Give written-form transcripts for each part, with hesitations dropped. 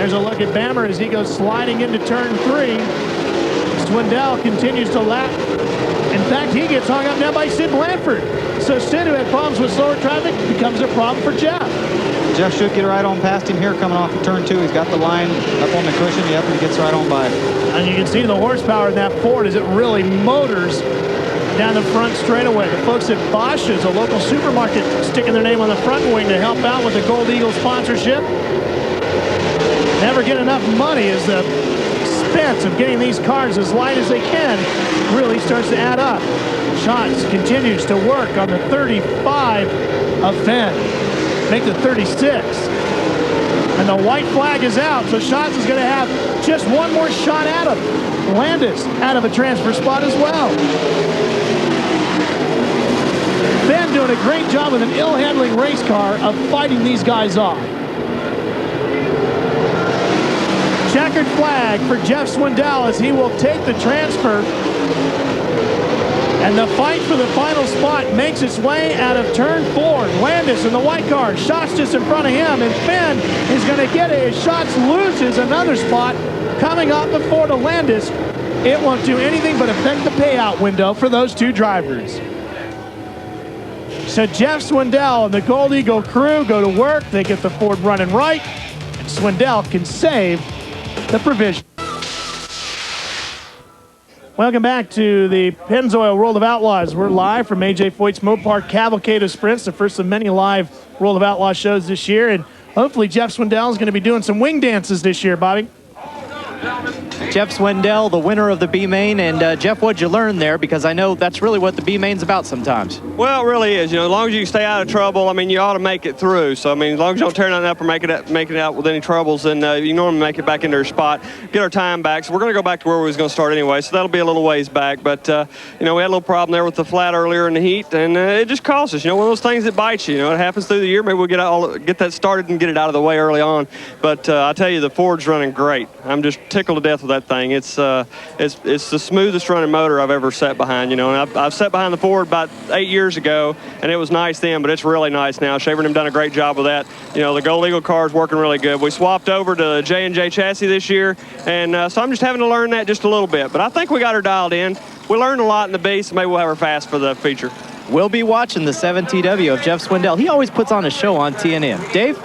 There's a look at Bammer as he goes sliding into turn 3. Swindell continues to lap. In fact, he gets hung up now by Sid Blanford. So Sid, who had problems with slower traffic, becomes a problem for Jeff. Jeff should get right on past him here coming off of turn 2. He's got the line up on the cushion. Yep, and he gets right on by. And you can see the horsepower in that Ford as it really motors down the front straightaway. The folks at Bosch's, a local supermarket, sticking their name on the front wing to help out with the Gold Eagle sponsorship. Never get enough money as the expense of getting these cars as light as they can really starts to add up. Schatz continues to work on the 35 of Fenn. Make the 36. And the white flag is out, so Schatz is going to have just one more shot at him. Landis out of a transfer spot as well. Fenn doing a great job with an ill-handling race car of fighting these guys off. Checkered flag for Jeff Swindell as he will take the transfer. And the fight for the final spot makes its way out of turn 4. Landis in the white car. Schatz just in front of him. And Fenn is going to get it as Schatz loses another spot coming up before the Landis. It won't do anything but affect the payout window for those two drivers. So Jeff Swindell and the Gold Eagle crew go to work. They get the Ford running right. And Swindell can save the provision. Welcome back to the Pennzoil World of Outlaws. We're live from A.J. Foyt's Mopar Cavalcade of Sprints, the first of many live World of Outlaws shows this year. And hopefully Jeff Swindell is going to be doing some wing dances this year, Bobby. Jeff Swindell, the winner of the B-Main. And Jeff, what'd you learn there? Because I know that's really what the B-Main's about sometimes. Well, it really is. You know, as long as you can stay out of trouble, I mean, you ought to make it through. So, I mean, as long as you don't tear nothing up or make it out with any troubles, then you normally make it back into your spot, get our time back. So we're going to go back to where we was going to start anyway. So that'll be a little ways back. But, you know, we had a little problem there with the flat earlier in the heat, and it just cost us. You know, one of those things that bites you. You know, it happens through the year. Maybe we'll get that started and get it out of the way early on. But I tell you, the Ford's running great. I'm just tickled to death with that thing. It's the smoothest running motor I've ever sat behind, you know, and I've sat behind the Ford about 8 years ago, and it was nice then, but it's really nice now. Shaver and him done a great job with that. You know, the Gold Eagle car is working really good. We swapped over to J&J chassis this year, and so I'm just having to learn that just a little bit, but I think we got her dialed in. We learned a lot in the B, so maybe we'll have her fast for the feature. We'll be watching the 7TW of Jeff Swindell. He always puts on a show on TNN. Dave?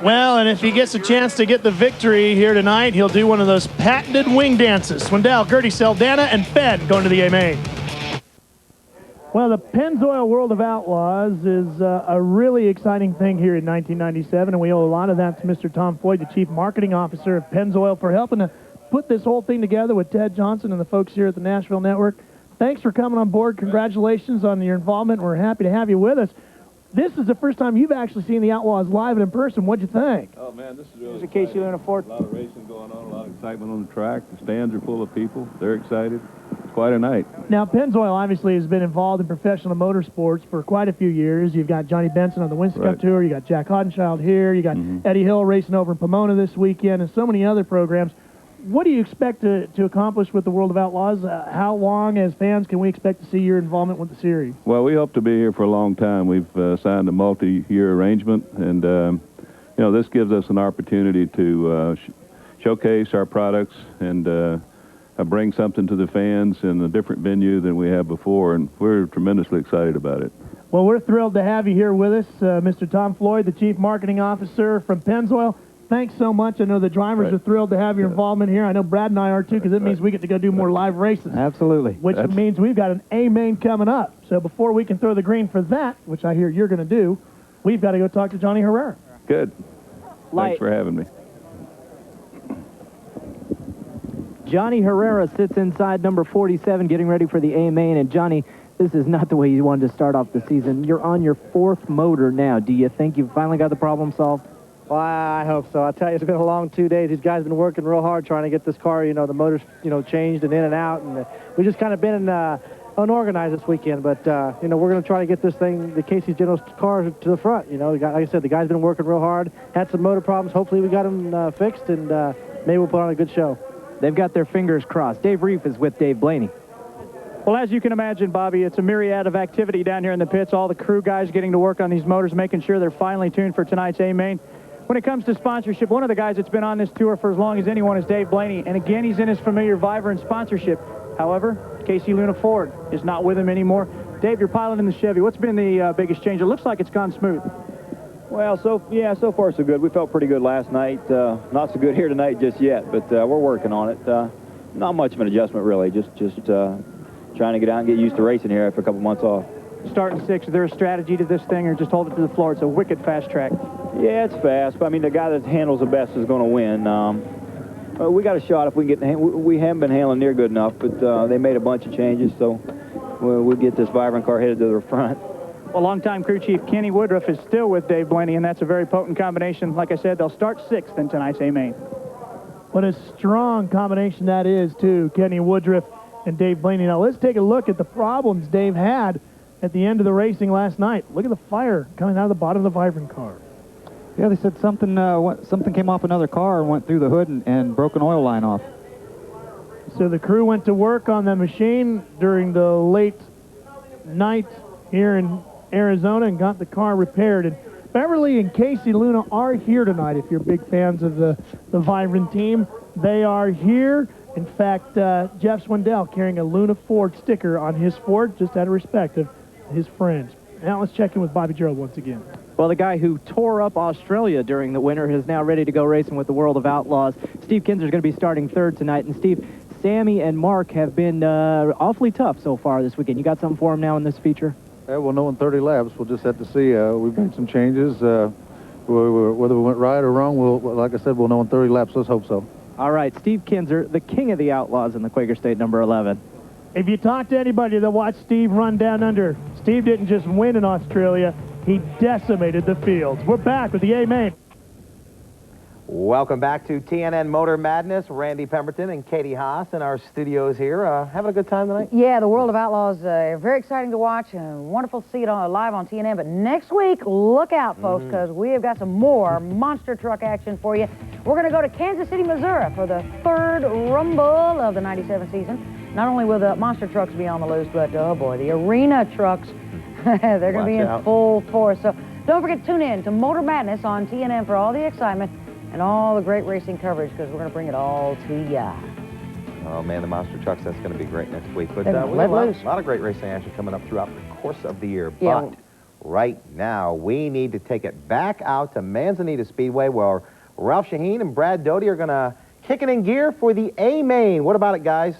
Well, and if he gets a chance to get the victory here tonight, he'll do one of those patented wing dances. Swindell, Gertie, Seldana, and Fenn going to the A-Main. Well, the Pennzoil World of Outlaws is a really exciting thing here in 1997, and we owe a lot of that to Mr. Tom Foyt, the Chief Marketing Officer of Pennzoil, for helping to put this whole thing together with Ted Johnson and the folks here at the Nashville Network. Thanks for coming on board. Congratulations on your involvement. We're happy to have you with us. This is the first time you've actually seen the Outlaws live and in person. What'd you think? Oh, man, this is really Here's a case you in a Ford. A lot of racing going on, a lot of excitement on the track. The stands are full of people. They're excited. It's quite a night. Now, Pennzoil obviously has been involved in professional motorsports for quite a few years. You've got Johnny Benson on the Winston Cup Tour. You got Jack Hodenschild here. You got Eddie Hill racing over in Pomona this weekend, and so many other programs. What do you expect to accomplish with the World of Outlaws? How long, as fans, can we expect to see your involvement with the series? Well, we hope to be here for a long time. We've signed a multi-year arrangement, and you know, this gives us an opportunity to showcase our products and bring something to the fans in a different venue than we have before, and we're tremendously excited about it. Well, we're thrilled to have you here with us, Mr. Tom Floyd, the Chief Marketing Officer from Pennzoil. Thanks so much. I know the drivers are thrilled to have your involvement here. I know Brad and I are too, because it means we get to go do more live races. Absolutely. Which means we've got an A-Main coming up. So before we can throw the green for that, which I hear you're going to do, we've got to go talk to Johnny Herrera. Good. Thanks for having me. Johnny Herrera sits inside number 47 getting ready for the A-Main. And Johnny, this is not the way you wanted to start off the season. You're on your 4th motor now. Do you think you've finally got the problem solved? Well, I hope so. I tell you, it's been a long 2 days. These guys have been working real hard trying to get this car, you know, the motors, you know, changed and in and out. And we just kind of been unorganized this weekend. But, you know, we're going to try to get this thing, the Casey's General's car, to the front. You know, like I said, the guys been working real hard. Had some motor problems. Hopefully we got them fixed, and maybe we'll put on a good show. They've got their fingers crossed. Dave Reef is with Dave Blaney. Well, as you can imagine, Bobby, it's a myriad of activity down here in the pits. All the crew guys getting to work on these motors, making sure they're finely tuned for tonight's A-Main. when it comes to sponsorship, one of the guys that's been on this tour for as long as anyone is Dave Blaney. And again, he's in his familiar Vibrant sponsorship. However, Casey Luna Ford is not with him anymore. Dave, you're piloting the Chevy. What's been the biggest change? It looks like it's gone smooth. Well, so far so good. We felt pretty good last night. Not so good here tonight just yet, but we're working on it. Not much of an adjustment, really. Just trying to get out and get used to racing here after a couple months off. Starting 6, is there a strategy to this thing, or just hold it to the floor? It's a wicked fast track. Yeah, it's fast, but I mean, the guy that handles the best is going to win. We got a shot if we get. We haven't been handling near good enough, but they made a bunch of changes, so we'll get this Vibrant car headed to the front. Well, longtime crew chief Kenny Woodruff is still with Dave Blaney, and that's a very potent combination. Like I said, they'll start 6th in tonight's A-Main. What a strong combination that is, too, Kenny Woodruff and Dave Blaney. Now, let's take a look at the problems Dave had at the end of the racing last night. Look at the fire coming out of the bottom of the Vibrant car. Yeah, they said something came off another car and went through the hood and broke an oil line off. So the crew went to work on the machine during the late night here in Arizona and got the car repaired. And Beverly and Casey Luna are here tonight. If you're big fans of the Vibrant team, they are here. In fact, Jeff Swindell carrying a Luna Ford sticker on his Ford, just out of respect of his friends. Now let's check in with Bobby Gerald once again. Well, the guy who tore up Australia during the winter is now ready to go racing with the World of Outlaws. Steve Kinser is going to be starting 3rd tonight. And Steve, Sammy and Mark have been awfully tough so far this weekend. You got something for them now in this feature? Yeah, we'll know in 30 laps. We'll just have to see. We've made some changes. Whether we went right or wrong, like I said, we'll know in 30 laps. Let's hope so. All right, Steve Kinser, the king of the Outlaws in the Quaker State number 11. If you talk to anybody that watched Steve run down under, Steve didn't just win in Australia, he decimated the fields. We're back with the A-Main. Welcome back to TNN Motor Madness. Randy Pemberton and Katie Haas in our studios here. Having a good time tonight? Yeah, the World of Outlaws, very exciting to watch and wonderful to see it live on TNN. But next week, look out, folks, because we have got some more monster truck action for you. We're going to go to Kansas City, Missouri for the 3rd Rumble of the 97 season. Not only will the monster trucks be on the loose, but, oh boy, the arena trucks, they're going to be in full force. So don't forget to tune in to Motor Madness on TNN for all the excitement and all the great racing coverage, because we're going to bring it all to ya. Oh, man, the monster trucks, that's going to be great next week. But we have a lot of great racing action coming up throughout the course of the year. Yeah. But right now, we need to take it back out to Manzanita Speedway, where Ralph Shaheen and Brad Doty are going to kick it in gear for the A-Main. What about it, guys?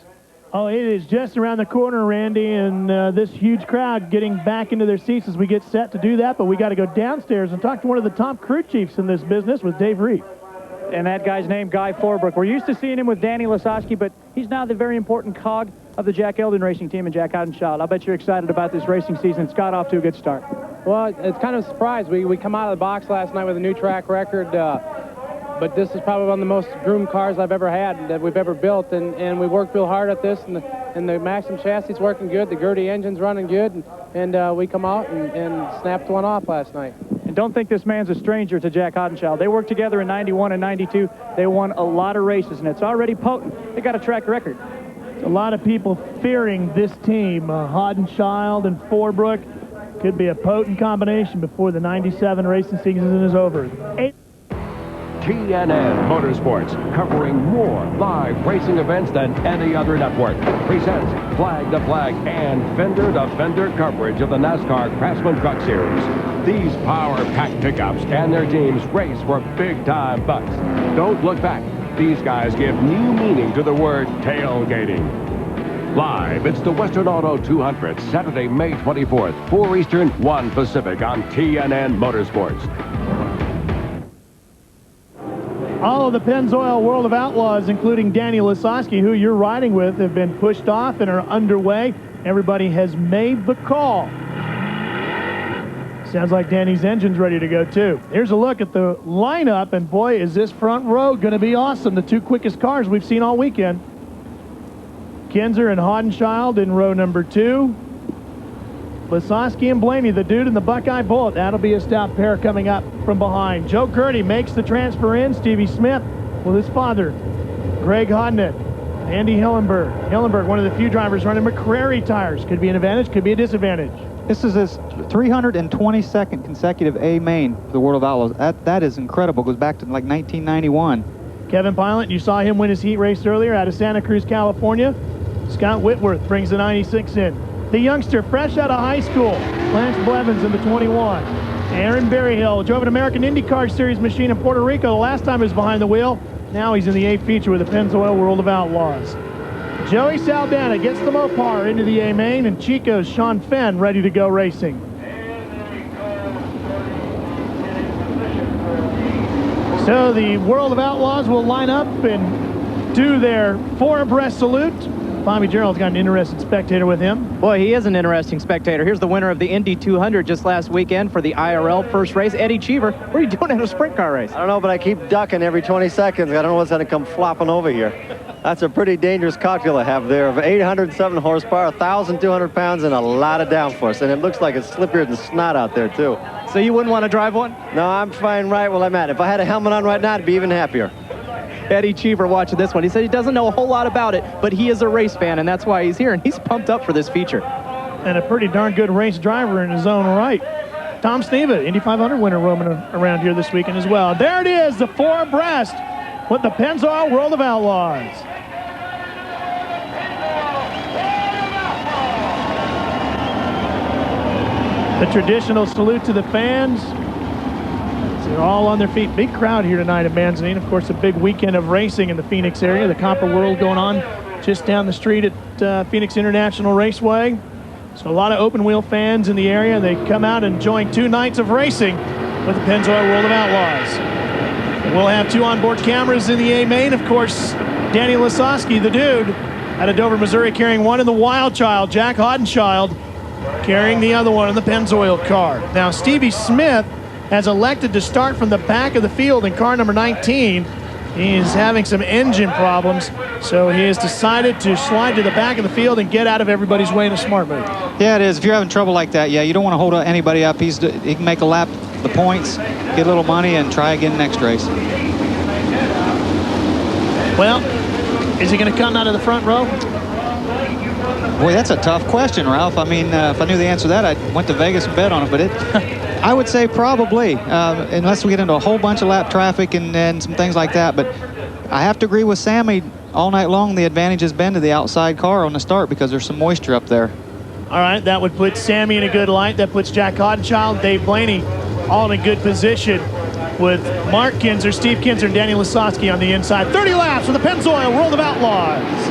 Oh, it is just around the corner, Randy, and this huge crowd getting back into their seats as we get set to do that. But we got to go downstairs and talk to one of the top crew chiefs in this business with Dave Reed. And that guy's name, Guy Forbrook. We're used to seeing him with Danny Lasowski, but he's now the very important cog of the Jack Eldon racing team and Jack Houdenchild. I bet you're excited about this racing season. It's got off to a good start. Well, it's kind of a surprise. We come out of the box last night with a new track record, but this is probably one of the most groomed cars I've ever had that we've ever built, and we worked real hard at this, and the Maxim chassis is working good, the Gertie engine's running good, and we come out and snapped one off last night. And don't think this man's a stranger to Jack Houdenchild. They worked together in 91 and 92. They won a lot of races, and it's already potent. They got a track record. A lot of people fearing this team. Houdenchild and Forbrook could be a potent combination before the 97 racing season is over. TNN Motorsports, covering more live racing events than any other network, presents Flag to Flag and Fender to Fender coverage of the NASCAR Craftsman Truck Series. These power-packed pickups and their teams race for big-time bucks. Don't look back. These guys give new meaning to the word tailgating. Live, it's the Western Auto 200, Saturday, May 24th, 4 Eastern, 1 Pacific on TNN Motorsports. All of the Pennzoil World of Outlaws, including Danny Lasowski, who you're riding with, have been pushed off and are underway. Everybody has made the call. Sounds like Danny's engine's ready to go, too. Here's a look at the lineup, and boy, is this front row going to be awesome. The 2 quickest cars we've seen all weekend. Kinser and Houdenchild in row number 2. Lasowski and Blaney, the dude in the Buckeye Bullet. That'll be a stout pair coming up from behind. Joe Gertie makes the transfer in. Stevie Smith with his father, Greg Hodnett, Andy Hillenberg. Hillenberg, one of the few drivers running McCrary tires. Could be an advantage, could be a disadvantage. This is his 322nd consecutive A main for the World of Outlaws. That is incredible. Goes back to like 1991. Kevin Pilot, you saw him win his heat race earlier out of Santa Cruz, California. Scott Whitworth brings the 96 in. The youngster, fresh out of high school, Lance Blevins in the 21. Aaron Berryhill drove an American IndyCar Series machine in Puerto Rico the last time he was behind the wheel. Now he's in the A feature with the Pennzoil World of Outlaws. Joey Saldana gets the Mopar into the A main, and Chico's Sean Fenn ready to go racing. So the World of Outlaws will line up and do their 4 abreast salute. Bobby Gerald's got an interesting spectator with him. Boy, he is an interesting spectator. Here's the winner of the Indy 200 just last weekend for the IRL first race, Eddie Cheever. What are you doing at a sprint car race? I don't know, but I keep ducking every 20 seconds. I don't know what's going to come flopping over here. That's a pretty dangerous cocktail I have there of 807 horsepower, 1,200 pounds, and a lot of downforce. And it looks like it's slippier than snot out there, too. So you wouldn't want to drive one? No, I'm fine right where I'm at. If I had a helmet on right now, I'd be even happier. Eddie Cheever watching this one. He said he doesn't know a whole lot about it, but he is a race fan, and that's why he's here, and he's pumped up for this feature. And a pretty darn good race driver in his own right. Tom Sneva, Indy 500 winner, roaming around here this weekend as well. There it is, the 4 abreast with the Pennzoil World of Outlaws. The traditional salute to the fans. They're all on their feet. Big crowd here tonight at Manzanita. Of course, a big weekend of racing in the Phoenix area. The Copper World going on just down the street at Phoenix International Raceway. So a lot of open wheel fans in the area. They come out and join 2 nights of racing with the Pennzoil World of Outlaws. We'll have 2 onboard cameras in the A main. Of course, Danny Lasowski, the dude, out of Dover, Missouri, carrying one in the Wild Child. Jack Hodenschild carrying the other one in the Pennzoil car. Now, Stevie Smith has elected to start from the back of the field in car number 19. He is having some engine problems, so he has decided to slide to the back of the field and get out of everybody's way in a smart move. Yeah, it is. If you're having trouble like that, yeah, you don't want to hold anybody up. He can make a lap, the points, get a little money, and try again next race. Well, is he going to come out of the front row? Boy, that's a tough question, Ralph. I mean, if I knew the answer to that, I went to Vegas and bet on it, but I would say probably, unless we get into a whole bunch of lap traffic and some things like that. But I have to agree with Sammy. All night long, the advantage has been to the outside car on the start because there's some moisture up there. All right, that would put Sammy in a good light. That puts Jack Hodenschild, Dave Blaney, all in a good position with Mark Kinser, Steve Kinser, and Danny Lasowski on the inside. 30 laps for the Pennzoil World of Outlaws.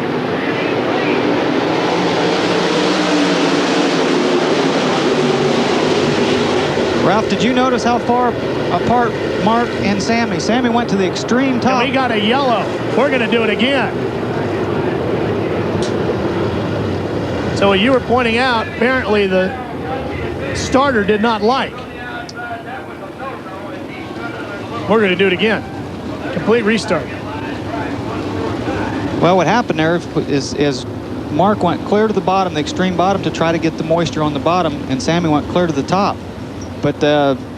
Ralph, did you notice how far apart Mark and Sammy? Sammy went to the extreme top. And we got a yellow. We're going to do it again. So what you were pointing out, apparently the starter did not like. We're going to do it again. Complete restart. Well, what happened there is Mark went clear to the bottom, the extreme bottom, to try to get the moisture on the bottom, and Sammy went clear to the top. But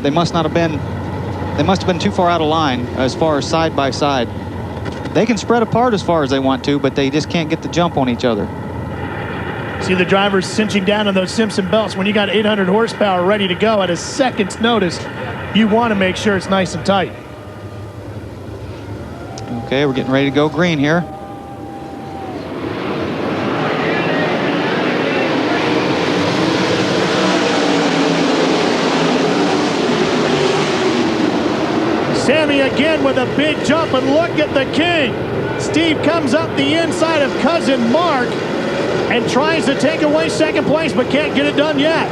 they must have been too far out of line as far as side by side. They can spread apart as far as they want to, but they just can't get the jump on each other. See the drivers cinching down on those Simpson belts. When you got 800 horsepower ready to go at a second's notice, you want to make sure it's nice and tight. Okay, we're getting ready to go green here. Sammy again with a big jump, and look at the king. Steve comes up the inside of cousin Mark and tries to take away second place, but can't get it done yet.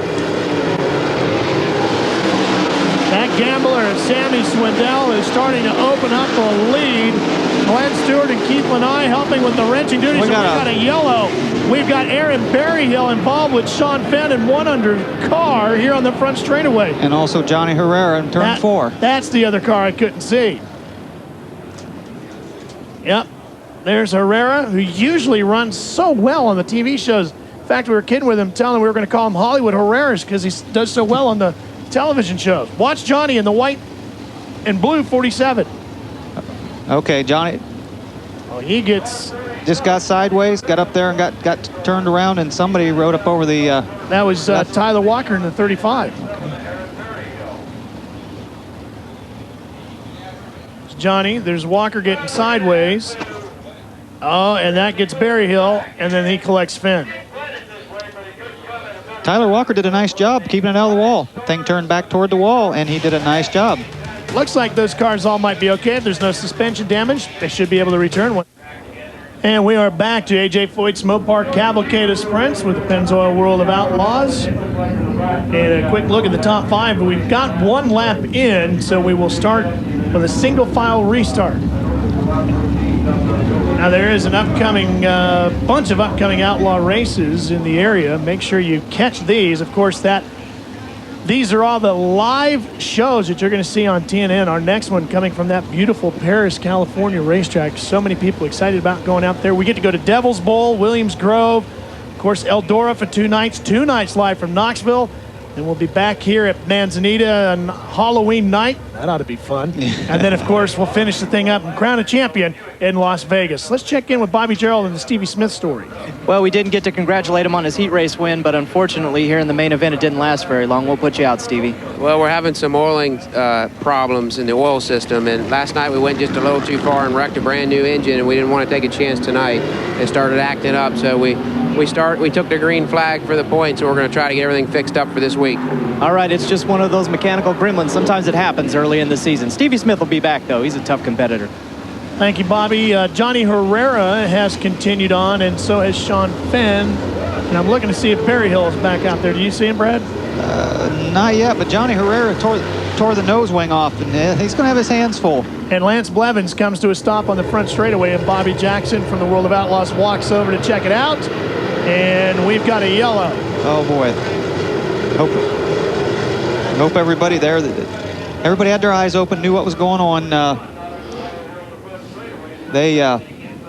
That gambler, Sammy Swindell, is starting to open up the lead. Glenn Stewart and Keith Lanai helping with the wrenching duties. We got a yellow. We've got Aaron Berryhill involved with Sean Fenn in one under car here on the front straightaway. And also Johnny Herrera in turn 4. That's the other car I couldn't see. Yep. There's Herrera, who usually runs so well on the TV shows. In fact, we were kidding with him, telling him we were going to call him Hollywood Herreras because he does so well on the television shows. Watch Johnny in the white and blue 47. Okay, Johnny. Oh, he gets... Just got sideways, got up there and got turned around, and somebody rode up over the... that was Tyler Walker in the 35. Johnny, there's Walker getting sideways. Oh, and that gets Berryhill, and then he collects Finn. Tyler Walker did a nice job keeping it out of the wall. The thing turned back toward the wall, and he did a nice job. Looks like those cars all might be okay. If there's no suspension damage, they should be able to return one. And we are back to A.J. Foyt's Mopar Cavalcade of Sprints with the Pennzoil World of Outlaws. And a quick look at the top 5. But we've got 1 lap in, so we will start with a single file restart. Now there is an upcoming bunch of upcoming Outlaw races in the area. Make sure you catch these. Of course, these are all the live shows that you're going to see on TNN. Our next one coming from that beautiful Paris, California racetrack. So many people excited about going out there. We get to go to Devil's Bowl, Williams Grove, of course, Eldora for 2 nights. 2 nights live from Knoxville. And we'll be back here at Manzanita on Halloween night. That ought to be fun. And then, of course, we'll finish the thing up and crown a champion in Las Vegas. Let's check in with Bobby Gerald and the Stevie Smith story. Well, we didn't get to congratulate him on his heat race win, but unfortunately here in the main event, it didn't last very long. We'll put you out, Stevie. Well, we're having some oiling problems in the oil system, and last night we went just a little too far and wrecked a brand new engine, and we didn't want to take a chance tonight. It started acting up, so we took the green flag for the point, so we're going to try to get everything fixed up for this week. All right, it's just one of those mechanical gremlins. Sometimes it happens early in the season. Stevie Smith will be back, though. He's a tough competitor. Thank you, Bobby. Johnny Herrera has continued on, and so has Sean Fenn. And I'm looking to see if Berryhill is back out there. Do you see him, Brad? Not yet, but Johnny Herrera tore the nose wing off, and he's going to have his hands full. And Lance Blevins comes to a stop on the front straightaway, and Bobby Jackson from the World of Outlaws walks over to check it out. And we've got a yellow. Oh, boy. Hope everybody there, everybody had their eyes open, knew what was going on.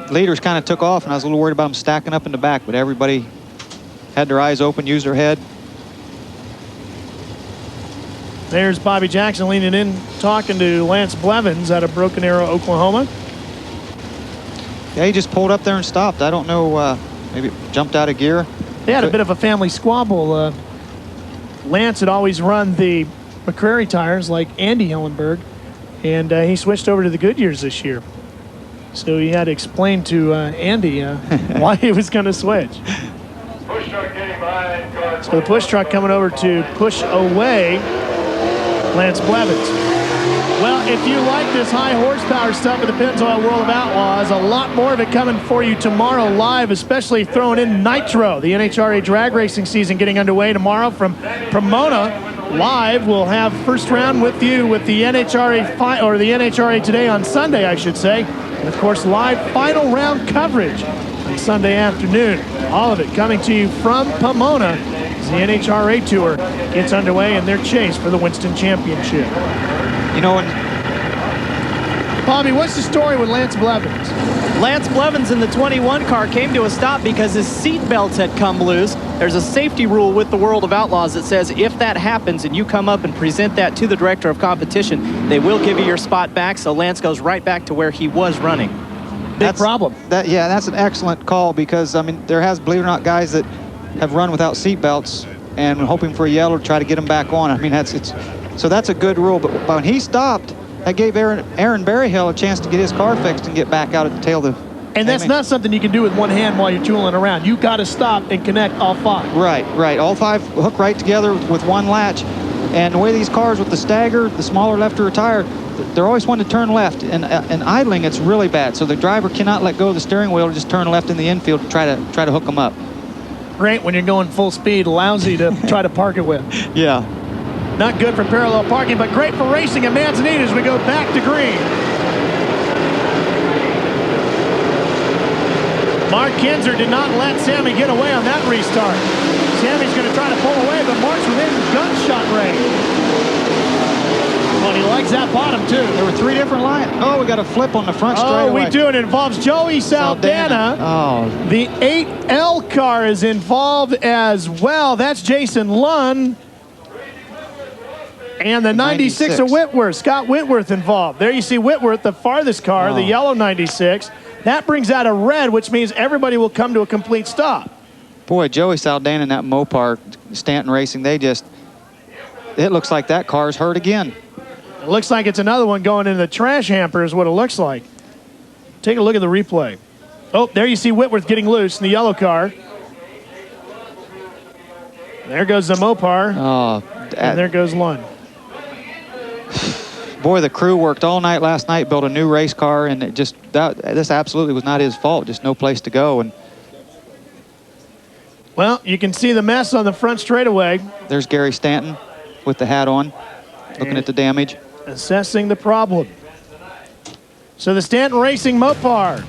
Leaders kind of took off, and I was a little worried about them stacking up in the back, but everybody had their eyes open, used their head. There's Bobby Jackson leaning in, talking to Lance Blevins out of Broken Arrow, Oklahoma. Yeah, he just pulled up there and stopped. I don't know, maybe jumped out of gear. They had a bit of a family squabble. Lance had always run the McCrary tires like Andy Hillenberg, and he switched over to the Goodyears this year. So he had to explain to Andy why he was going to switch. So the push truck coming over to push away Lance Blevins. Well, if you like this high horsepower stuff at the Pennzoil World of Outlaws, a lot more of it coming for you tomorrow live, especially throwing in Nitro, the NHRA drag racing season getting underway tomorrow from Pomona. Live, we'll have first round with you with the NHRA, or the NHRA Today on Sunday, I should say. And of course, live final round coverage on Sunday afternoon. All of it coming to you from Pomona as the NHRA Tour gets underway in their chase for the Winston Championship. You know, Bobby, what's the story with Lance Blevins? Lance Blevins in the 21 car came to a stop because his seat belts had come loose. There's a safety rule with the World of Outlaws that says if that happens and you come up and present that to the director of competition, they will give you your spot back. So Lance goes right back to where he was running. Big problem. Yeah, that's an excellent call because, I mean, there has, believe it or not, guys that have run without seat belts and hoping for a yellow to try to get them back on. I mean, so that's a good rule. But when he stopped, that gave Aaron Berryhill a chance to get his car fixed and get back out at the tail of the... And that's not something you can do with one hand while you're tooling around. You got to stop and connect all 5. Right. All 5 hook right together with one latch. And the way these cars with the stagger, the smaller left rear tire, they're always wanting to turn left. And idling, it's really bad. So the driver cannot let go of the steering wheel and just turn left in the infield to try to hook them up. Great when you're going full speed, lousy to try to park it with. Yeah. Not good for parallel parking, but great for racing at Manzanita as we go back to green. Mark Kinser did not let Sammy get away on that restart. Sammy's going to try to pull away, but Mark's within gunshot range. Well, he likes that bottom, too. There were 3 different lines. Oh, we got a flip on the front straightaway. Oh, we do. It involves Joey Saldana. Oh. The 8L car is involved as well. That's Jason Lunn. And the 96 of Whitworth, Scott Whitworth involved. There you see Whitworth, the farthest car, the yellow 96. That brings out a red, which means everybody will come to a complete stop. Boy, Joey Saldana and that Mopar Stanton Racing, it looks like that car's hurt again. It looks like it's another one going into the trash hamper is what it looks like. Take a look at the replay. Oh, there you see Whitworth getting loose in the yellow car. There goes the Mopar. Oh, and there goes Lund. Boy, the crew worked all night last night, built a new race car, and this absolutely was not his fault. Just no place to go. And well, you can see the mess on the front straightaway. There's Gary Stanton with the hat on, looking at the damage. Assessing the problem. So the Stanton Racing Mopar.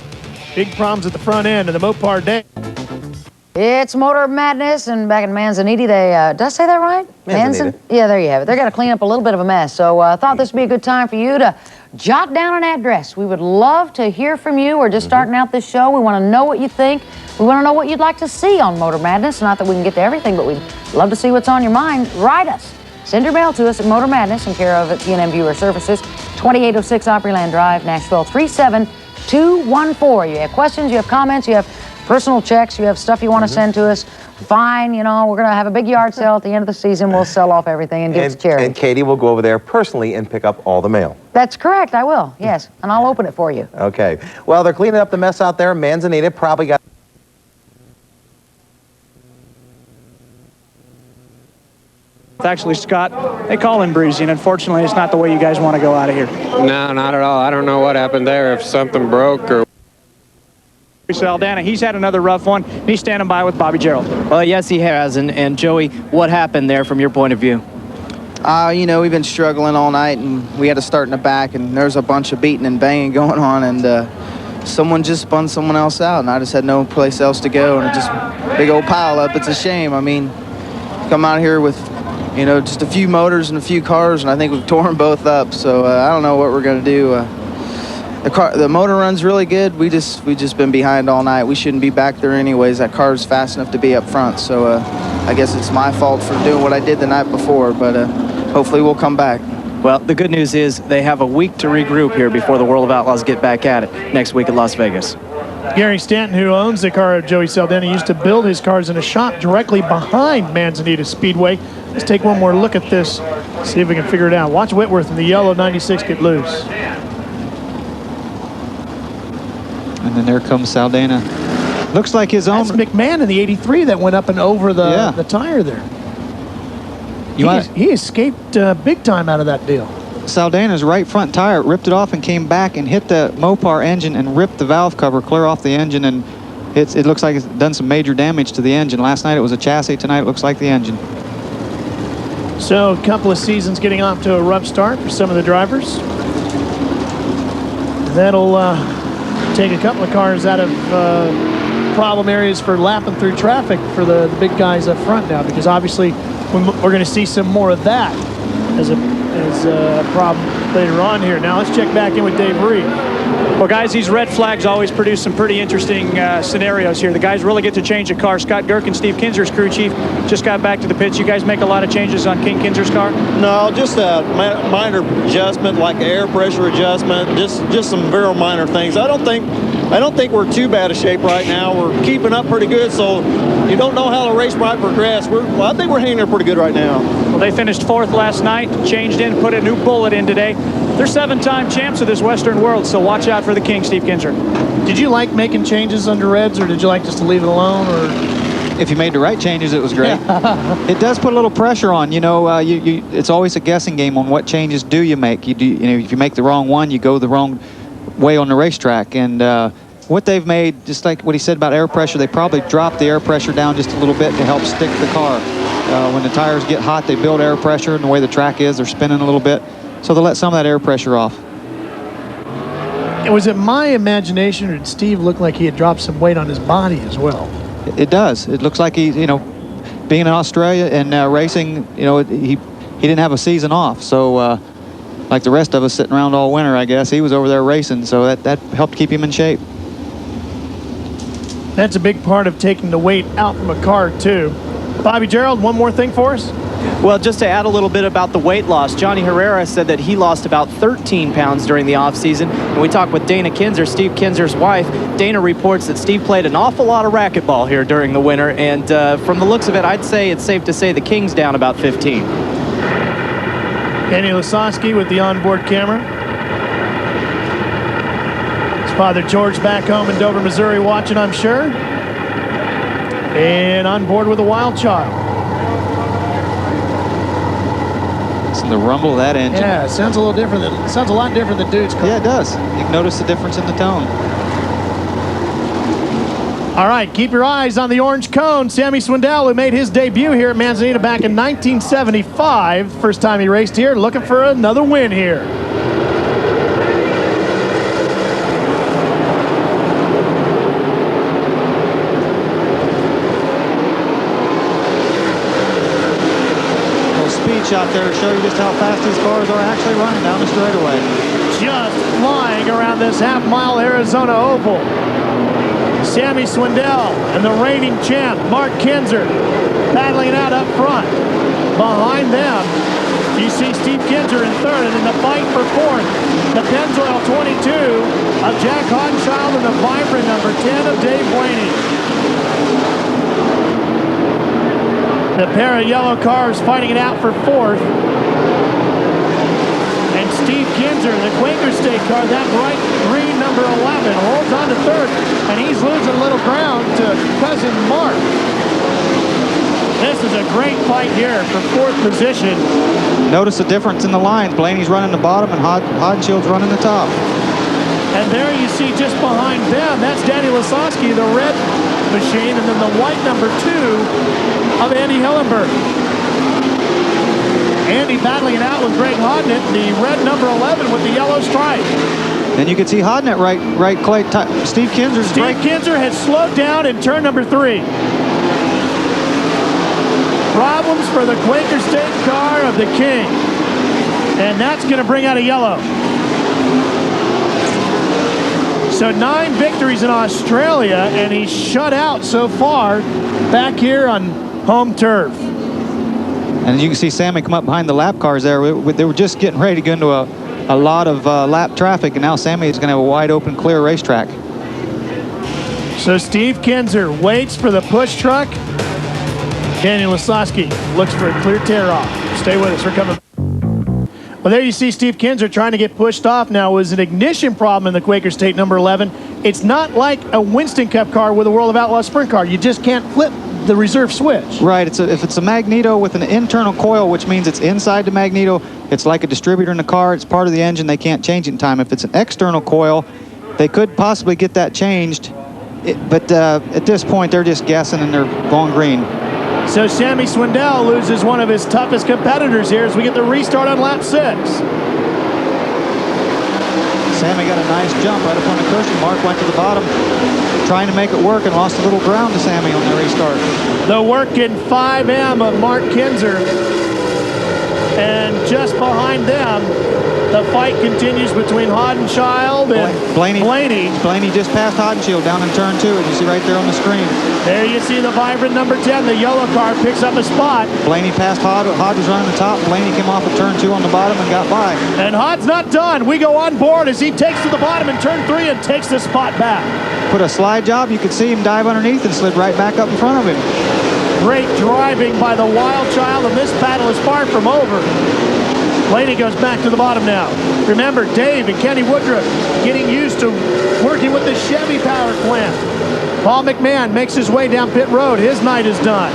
Big problems at the front end of the Mopar day. It's Motor Madness, and back in Manzanita, did I say that right? Manzanita. Yeah, there you have it. They're going to clean up a little bit of a mess. So I thought this would be a good time for you to jot down an address. We would love to hear from you. We're just starting out this show. We want to know what you think. We want to know what you'd like to see on Motor Madness. Not that we can get to everything, but we'd love to see what's on your mind. Write us. Send your mail to us at Motor Madness in care of T&M Viewer Services, 2806 Opryland Drive, Nashville 37214. You have questions, you have comments, you have personal checks, you have stuff you want to send to us, fine, you know, we're going to have a big yard sale at the end of the season. We'll sell off everything and give it to charity. And Katie will go over there personally and pick up all the mail. That's correct, I will, yes, and I'll open it for you. Okay. Well, they're cleaning up the mess out there. Manzanita probably got... Actually, Scott, they call him breezy, and unfortunately, it's not the way you guys want to go out of here. No, not at all. I don't know what happened there, if something broke or... Saldana, he's had another rough one. He's standing by with Bobby Gerald. Well, yes, he has. And Joey, what happened there from your point of view? You know, we've been struggling all night, and we had to start in the back, and there's a bunch of beating and banging going on, and someone just spun someone else out, and I just had no place else to go, and it just big old pile up. It's a shame. I mean, come out here with, you know, just a few motors and a few cars, and I think we've torn them both up. So I don't know what we're going to do. The motor runs really good. We just been behind all night. We shouldn't be back there anyways. That car's fast enough to be up front. So I guess it's my fault for doing what I did the night before. But hopefully we'll come back. Well, the good news is they have a week to regroup here before the World of Outlaws get back at it next week at Las Vegas. Gary Stanton, who owns the car of Joey Saldana, used to build his cars in a shop directly behind Manzanita Speedway. Let's take one more look at this, see if we can figure it out. Watch Whitworth in the yellow 96 get loose. And then there comes Saldana. Looks like his own. That's McMahon in the 83 that went up and over the tire there. He escaped big time out of that deal. Saldana's right front tire ripped it off and came back and hit the Mopar engine and ripped the valve cover clear off the engine, and it looks like it's done some major damage to the engine. Last night it was a chassis, tonight it looks like the engine. So a couple of seasons getting off to a rough start for some of the drivers. That'll take a couple of cars out of problem areas for lapping through traffic for the big guys up front now, because obviously we're going to see some more of that as a problem later on here. Now let's check back in with Dave Reed. Well, guys, these red flags always produce some pretty interesting scenarios here. The guys really get to change a car. Scott Girk and Steve Kinser's crew chief just got back to the pits. You guys make a lot of changes on King Kinser's car? No, just a minor adjustment, like air pressure adjustment, just some very minor things. I don't think we're too bad a shape right now. We're keeping up pretty good, so you don't know how the race might progress. I think we're hanging there pretty good right now. Well, they finished 4th last night, changed in, put a new bullet in today. They're 7-time champs of this Western world, so watch out for the King, Steve Kinser. Did you like making changes under Reds, or did you like just to leave it alone? Or if you made the right changes, it was great. It does put a little pressure on. You know, it's always a guessing game on what changes do you make. You know, if you make the wrong one, you go the wrong way on the racetrack. And what they've made, just like what he said about air pressure, they probably dropped the air pressure down just a little bit to help stick the car. When the tires get hot, they build air pressure, and the way the track is, they're spinning a little bit. So they'll let some of that air pressure off. Was it my imagination, or did Steve look like he had dropped some weight on his body as well? It does. It looks like he's, you know, being in Australia and racing, you know, he didn't have a season off. So like the rest of us sitting around all winter, I guess, he was over there racing. So that helped keep him in shape. That's a big part of taking the weight out from a car, too. Bobby Gerald, one more thing for us? Well, just to add a little bit about the weight loss, Johnny Herrera said that he lost about 13 pounds during the offseason. And we talked with Dana Kinser, Steve Kinser's wife. Dana reports that Steve played an awful lot of racquetball here during the winter. And from the looks of it, I'd say it's safe to say the King's down about 15. Kenny Lasowski with the onboard camera. His father George back home in Dover, Missouri watching, I'm sure. And on board with a wild child. It's the rumble of that engine. Yeah, it sounds a little different. Sounds a lot different than Dude's car. Yeah, it does. You can notice the difference in the tone. All right, keep your eyes on the orange cone. Sammy Swindell, who made his debut here at Manzanita back in 1975. First time he raced here, looking for another win here. Shot there to show you just how fast these cars are actually running down the straightaway. Just flying around this half-mile Arizona Oval. Sammy Swindell and the reigning champ, Mark Kinser, battling it out up front. Behind them, you see Steve Kinser in third, and in the fight for fourth, the Pennzoil 22 of Jack Hodenschild and the vibrant number 10 of Dave Blaney. The pair of yellow cars fighting it out for fourth. And Steve Kinser, the Quaker State car, that bright green number 11, holds on to third, and he's losing a little ground to cousin Mark. This is a great fight here for fourth position. Notice the difference in the lines. Blaney's running the bottom and Hodenschild's running the top. And there you see just behind them, that's Danny Lasowski, the red machine, and then the white number 2 of Andy Hillenberg. Andy battling it out with Greg Hodnett, the red number 11 with the yellow stripe. And you can see Hodnett right Clay. Steve Kinser's Steve Kinser has slowed down in turn number 3. Problems for the Quaker State car of the King. And that's going to bring out a yellow. So 9 victories in Australia, and he's shut out so far back here on home turf. And you can see Sammy come up behind the lap cars there. They were just getting ready to go into a lot of lap traffic, and now Sammy is going to have a wide open, clear racetrack. So Steve Kinser waits for the push truck. Danny Lasowski looks for a clear tear-off. Stay with us. We're coming. Well, there you see Steve Kinser trying to get pushed off now. It was an ignition problem in the Quaker State number 11. It's not like a Winston Cup car with a World of Outlaws sprint car. You just can't flip the reserve switch. Right. If it's a magneto with an internal coil, which means it's inside the magneto, it's like a distributor in the car. It's part of the engine. They can't change it in time. If it's an external coil, they could possibly get that changed. But at this point, they're just guessing and they're going green. So Sammy Swindell loses one of his toughest competitors here as we get the restart on lap 6. Sammy got a nice jump right up on the cushion. Mark went to the bottom trying to make it work and lost a little ground to Sammy on the restart. The working 5M of Mark Kinser. And just behind them, the fight continues between Hodenschild and Blaney. Blaney just passed Hodenschild down in turn 2, as you see right there on the screen. There you see the vibrant number 10. The yellow car picks up a spot. Blaney passed Hod. Hod was running the top. Blaney came off of turn 2 on the bottom and got by. And Hod's not done. We go on board as he takes to the bottom in turn 3 and takes the spot back. Put a slide job. You could see him dive underneath and slid right back up in front of him. Great driving by the wild child, and this battle is far from over. Blaney goes back to the bottom now. Remember, Dave and Kenny Woodruff getting used to working with the Chevy power plant. Paul McMahon makes his way down pit road. His night is done.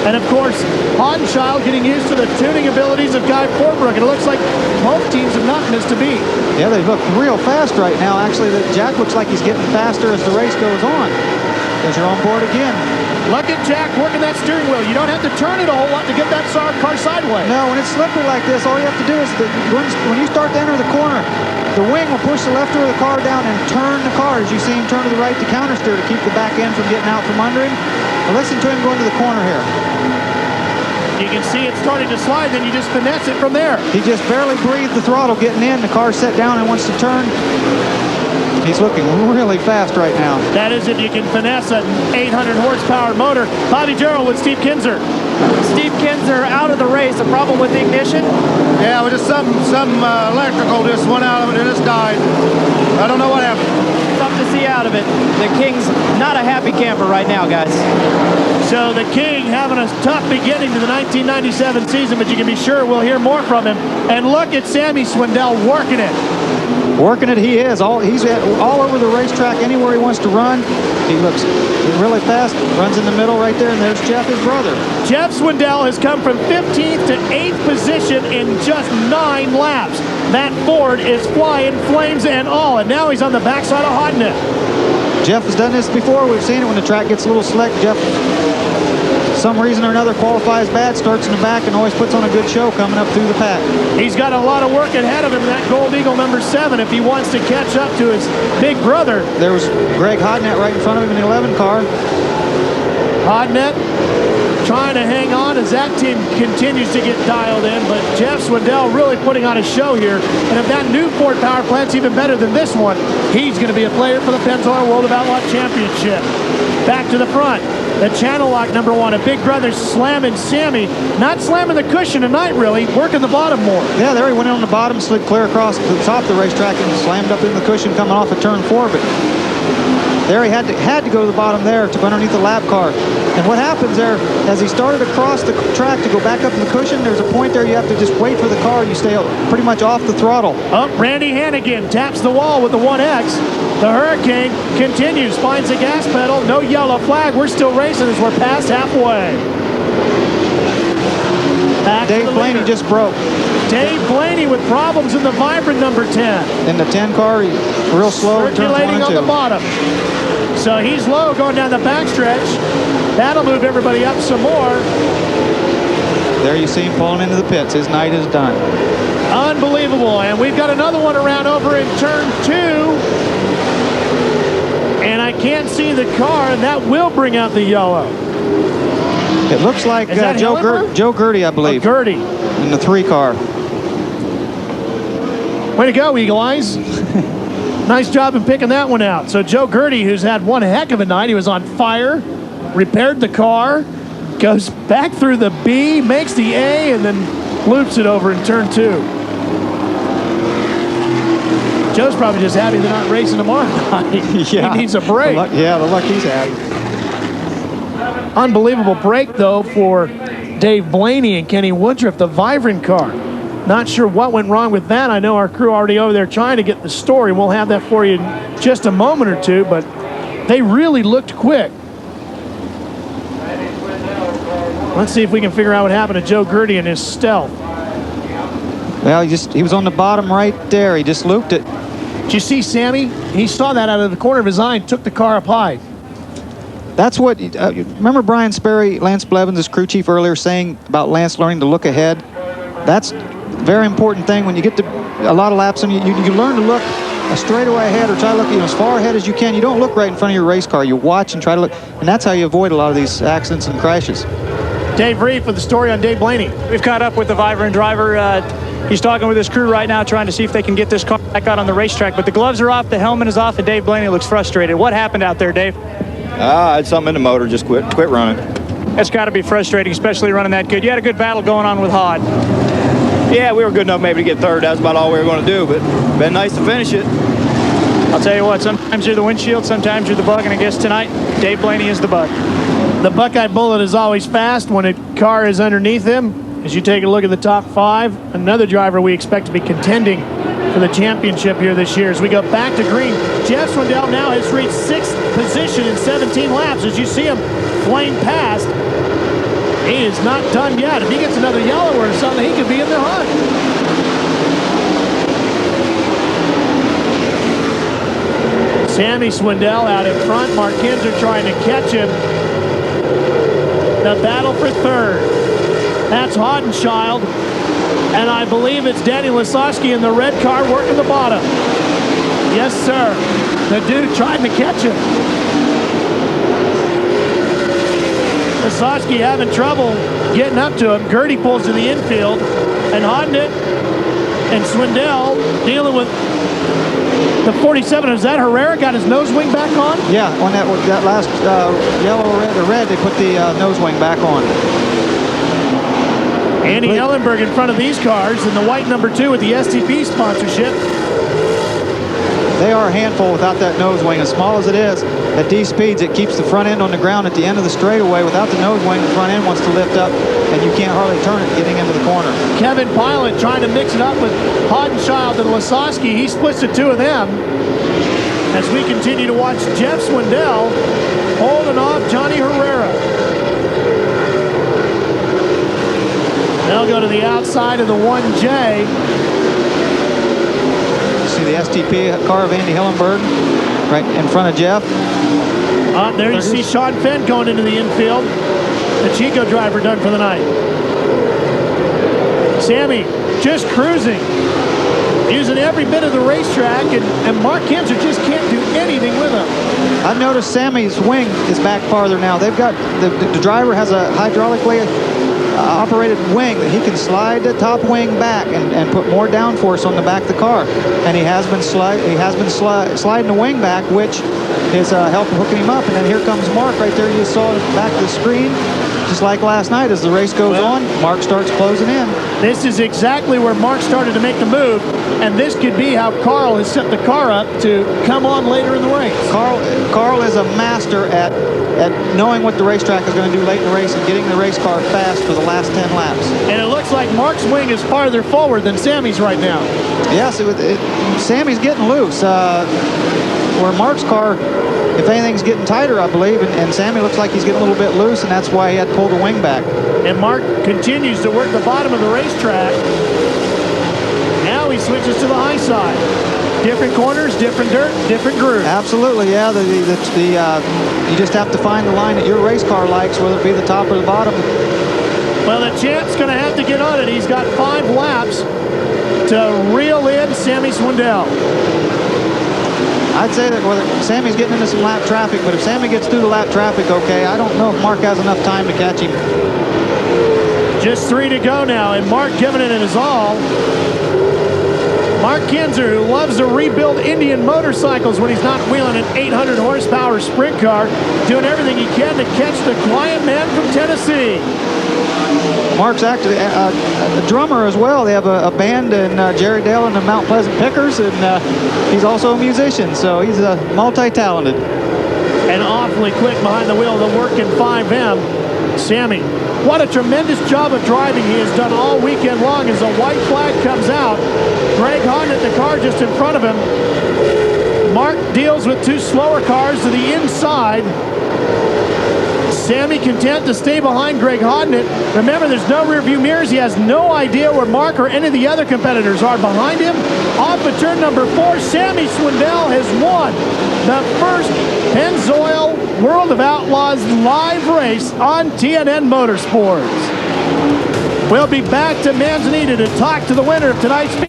And of course, Hodenschild getting used to the tuning abilities of Guy Forbrook. And it looks like both teams have not missed a beat. Yeah, they look real fast right now. Actually, Jack looks like he's getting faster as the race goes on. As you're on board again. Look at Jack working that steering wheel. You don't have to turn it a whole lot to get that car sideways. No, when it's slippery like this, all you have to do is when you start to enter the corner, the wing will push the left rear of the car down and turn the car as you see him turn to the right to counter steer to keep the back end from getting out from under him. Now listen to him going to the corner here. You can see it starting to slide, then you just finesse it from there. He just barely breathed the throttle getting in. The car's set down and wants to turn. He's looking really fast right now. That is if you can finesse an 800 horsepower motor. Bobby Gerald with Steve Kinser. Steve Kinser out of the race. A problem with the ignition? Yeah, well, just some electrical just went out of it and it just died. I don't know what happened. Tough to see out of it. The King's not a happy camper right now, guys. So the King having a tough beginning to the 1997 season, but you can be sure we'll hear more from him. And look at Sammy Swindell working it. Working it, he is. He's all over the racetrack, anywhere he wants to run. He looks really fast, runs in the middle right there, and there's Jeff, his brother. Jeff Swindell has come from 15th to 8th position in just 9 laps. That Ford is flying, flames and all, and now he's on the backside of Hodnett. Jeff has done this before. We've seen it when the track gets a little slick. Jeff, for some reason or another, qualifies bad, starts in the back, and always puts on a good show coming up through the pack. He's got a lot of work ahead of him, that Gold Eagle number 7, if he wants to catch up to his big brother. There was Greg Hodnett right in front of him in the 11 car. Hodnett trying to hang on as that team continues to get dialed in, but Jeff Swindell really putting on a show here. And if that new Ford power plant's even better than this one, he's going to be a player for the Pennzoil World of Outlaw Championship. Back to the front. The channel lock number 1, a big brother slamming Sammy. Not slamming the cushion tonight, really, working the bottom more. Yeah, there he went in on the bottom, slid clear across to the top of the racetrack and slammed up in the cushion coming off of turn 4. But there he had to go to the bottom there to underneath the lap car. And what happens there, as he started across the track to go back up in the cushion, there's a point there you have to just wait for the car. You stay pretty much off the throttle. Oh, Randy Hannigan taps the wall with the 1X. The Hurricane continues, finds the gas pedal. No yellow flag. We're still racing as we're past halfway. Dave Blaney just broke. Dave Blaney with problems in the Vibrant number 10. In the 10 car, real slow. Circulating on the bottom. So he's low going down the backstretch. That'll move everybody up some more. There you see him pulling into the pits. His night is done. Unbelievable. And we've got another one around over in turn 2. And I can't see the car, and that will bring out the yellow. It looks like Joe Gertie, I believe. Gertie. In the 3 car. Way to go, Eagle Eyes. Nice job in picking that one out. So Joe Gertie, who's had one heck of a night. He was on fire, repaired the car, goes back through the B, makes the A, and then loops it over in turn 2. Joe's probably just happy they're not racing tomorrow night. Yeah. He needs a break. The luck he's had. Unbelievable break, though, for Dave Blaney and Kenny Woodruff, the Vibrant car. Not sure what went wrong with that. I know our crew already over there trying to get the story. We'll have that for you in just a moment or two, but they really looked quick. Let's see if we can figure out what happened to Joe Gertie and his stealth. Well, he was on the bottom right there. He just looped it. Did you see Sammy? He saw that out of the corner of his eye and took the car up high. That's what, remember Brian Sperry, Lance Blevins' crew chief earlier saying about Lance learning to look ahead? That's a very important thing. When you get to a lot of laps, and you learn to look a straightaway ahead or try to look as far ahead as you can. You don't look right in front of your race car. You watch and try to look, and that's how you avoid a lot of these accidents and crashes. Dave Reed with the story on Dave Blaney. We've caught up with the Vibrant driver. He's talking with his crew right now, trying to see if they can get this car back out on the racetrack. But the gloves are off, the helmet is off, and Dave Blaney looks frustrated. What happened out there, Dave? I had something in the motor, just quit running. It's got to be frustrating, especially running that good. You had a good battle going on with Hod. Yeah, we were good enough maybe to get third. That's about all we were going to do, but been nice to finish it. I'll tell you what, sometimes you're the windshield, sometimes you're the bug, and I guess tonight, Dave Blaney is the bug. The Buckeye Bullet is always fast when a car is underneath him. As you take a look at the top 5, another driver we expect to be contending for the championship here this year. As we go back to green, Jeff Swindell now has reached 6th position in 17 laps. As you see him flame past, he is not done yet. If he gets another yellow or something, he could be in the hunt. Sammy Swindell out in front. Mark Kinser trying to catch him. The battle for third. That's Hodenschild. And I believe it's Danny Lasowski in the red car working the bottom. Yes, sir. The dude trying to catch him. Lasowski having trouble getting up to him. Gertie pulls to the infield. And Hodnett and Swindell dealing with The 47, is that Herrera got his nose wing back on? Yeah, on that last yellow or red, they put the nose wing back on. Andy Ellenberg in front of these cars in the white number 2 with the STP sponsorship. They are a handful without that nose wing. As small as it is, at these speeds, it keeps the front end on the ground at the end of the straightaway. Without the nose wing, the front end wants to lift up, and you can't hardly turn it getting into the corner. Kevin Pilot trying to mix it up with Hodenschild and Lasowski. He splits the two of them. As we continue to watch Jeff Swindell holding off Johnny Herrera. They'll go to the outside of the 1J. See the STP car of Andy Hillenberg right in front of Jeff. There you see Sean Fenn going into the infield. The Chico driver done for the night. Sammy just cruising, using every bit of the racetrack, and Mark Kinser just can't do anything with him. I've noticed Sammy's wing is back farther now. They've got, the driver has a hydraulically operated wing that he can slide the top wing back and put more downforce on the back of the car. And he has been sliding the wing back, which is helping hooking him up. And then here comes Mark right there. You saw back of the screen. Just like last night, as the race goes on, Mark starts closing in. This is exactly where Mark started to make the move, and this could be how Carl has set the car up to come on later in the race. Carl is a master at knowing what the racetrack is going to do late in the race and getting the race car fast for the last 10 laps. And it looks like Mark's wing is farther forward than Sammy's right now. Yes, Sammy's getting loose. Where Mark's car, if anything's getting tighter, I believe, and Sammy looks like he's getting a little bit loose, and that's why he had to pull the wing back. And Mark continues to work the bottom of the racetrack. Now he switches to the high side. Different corners, different dirt, different groove. Absolutely, yeah. You just have to find the line that your race car likes, whether it be the top or the bottom. Well, the champ's going to have to get on it. He's got 5 laps to reel in Sammy Swindell. I'd say that Sammy's getting into some lap traffic, but if Sammy gets through the lap traffic, okay, I don't know if Mark has enough time to catch him. Just 3 to go now, and Mark giving it his all. Mark Kinser, who loves to rebuild Indian motorcycles when he's not wheeling an 800 horsepower sprint car, doing everything he can to catch the quiet man from Tennessee. Mark's actually a drummer as well. They have a band in Jerry Dale and the Mount Pleasant Pickers, and he's also a musician, so he's multi-talented. And awfully quick behind the wheel of the working 5M. Sammy, what a tremendous job of driving he has done all weekend long as the white flag comes out. Greg Hodnett, the car just in front of him. Mark deals with 2 slower cars to the inside. Sammy content to stay behind Greg Hodnett. Remember, there's no rear view mirrors. He has no idea where Mark or any of the other competitors are behind him. Off of turn number 4, Sammy Swindell has won the first Pennzoil World of Outlaws live race on TNN Motorsports. We'll be back to Manzanita to talk to the winner of tonight's.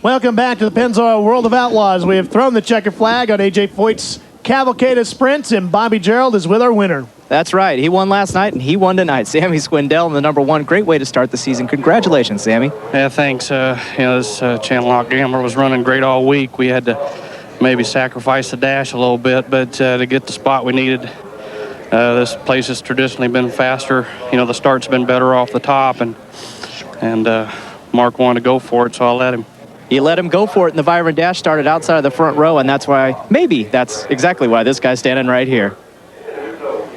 Welcome back to the Pennzoil World of Outlaws. We have thrown the checker flag on A.J. Foyt's Cavalcade of Sprints, and Bobby Gerald is with our winner. That's right. He won last night, and he won tonight. Sammy Swindell in the number 1. Great way to start the season. Congratulations, Sammy. Yeah, thanks. This Channel Lock Gambler was running great all week. We had to maybe sacrifice the dash a little bit, but to get the spot we needed, this place has traditionally been faster. The start's been better off the top, and Mark wanted to go for it, so I let him. You let him go for it, and the Vibrant Dash started outside of the front row, and that's exactly why this guy's standing right here.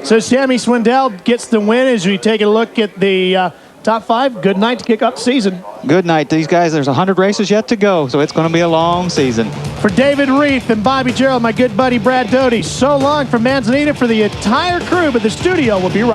So Sammy Swindell gets the win as we take a look at the top 5. Good night to kick off the season. Good night. These guys, there's 100 races yet to go, so it's going to be a long season. For David Reef and Bobby Gerald, my good buddy Brad Doty, so long from Manzanita for the entire crew, but the studio will be right.